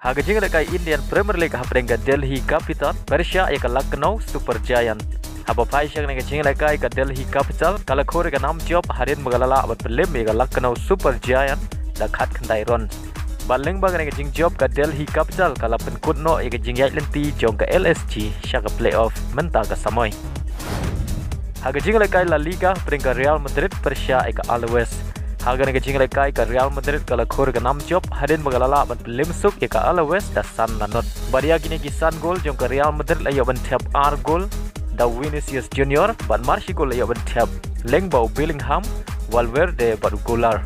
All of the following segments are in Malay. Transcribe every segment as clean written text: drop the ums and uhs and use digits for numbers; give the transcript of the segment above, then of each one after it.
Haka jing lekai Indian Premier League haprenga Delhi Capital Persia eka Lucknow Super Giant. Haba pai syang nega jing lekai ka Delhi Capital kala khore ka nam job harin magalala bat pelim eka Lucknow Super Giant da khat khandai ron. Baleng bag nega jing job ka Delhi Capital kala penkut no eka jing yai lenti jong ka LSG syaka playoff menta ka samoy. Haka jing lekai La Liga haprenga Real Madrid Persia eka Alaves. Haka nega jing lekai ka Real Madrid kala khore ka nam job harin magalala bat pelim suk eka Alaves da san lanot. Baria gini kisan gol jong ka Real Madrid layo ban Thep R gol da Vinicius Junior ban marshi gol layo ban Thep lengbau Bellingham Valverde bat golar.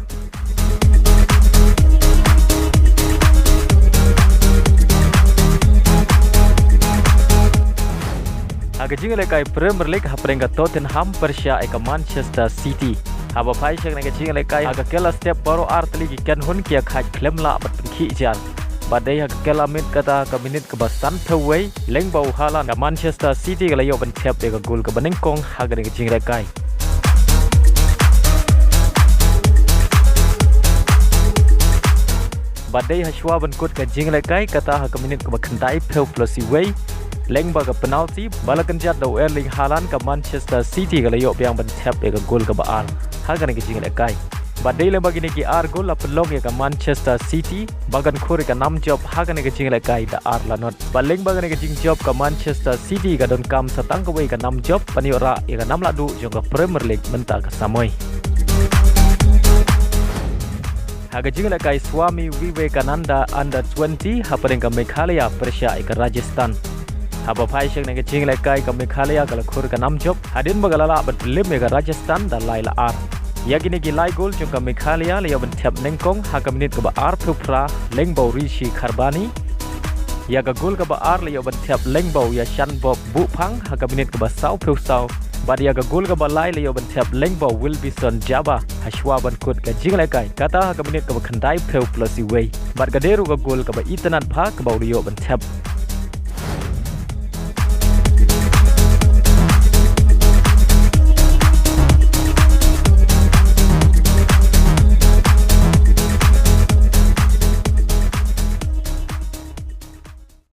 Haka jing lekai Premier League haprenga Tottenham Persia eka Manchester City. Haba pai syang nega jing lekai haka kela step baru artli ki ken hun kia khat klem la bat penkhi jan. Badai haka kela mit kata ka minit ke basan thawai lengbau Haaland ka Manchester City ka layo ban Thep eka gol ka banengkong haka nega jing lekai. Badai haswa ban kut ka jing lekai kata haka minit ke bakhandai pheu plosi wei lengba ka penalti balakan jat da Erling Haaland ka Manchester City ka layo biang ban Thep eka gol ka baal haka nega jing lekai. Badai lembag ini ki ar gol la pelong ya ka Manchester City bagan khore ka nam job haka nega jing lekai da ar lanot. Baleng bagan nega jing job ka Manchester City ka don kam satang ka wei ka nam job paniora ya ka nam ladu jong ka Premier League menta ka samoy. Haka jing lekai Swami Vivekananda under 20 hapareng ka Meghalaya Persia eka Rajasthan. Haba pai syang nega jing lekai ka Meghalaya kala khore ka nam job hadin magalala bat lim eka Rajasthan da laila ar. Yagini ki lai gol jong ka Meghalaya layo ban Thep nengkong haka minit ka ba ar phupra lengbau Rishi Kharbani. Yaga gol ka ba ar layo ban Thep lengbau ya shan bob bu phang haka minit ka ba sau pheu sau. Bad yaga gol ka ba lai layo ban Thep lengbau Wilbison Jaba hashwa ban kut ka jing lekai kata haka minit ka ba khandai pheu plus wei. Bad ga deru ka gol ka ba itanat pha ka ba layo ban Thep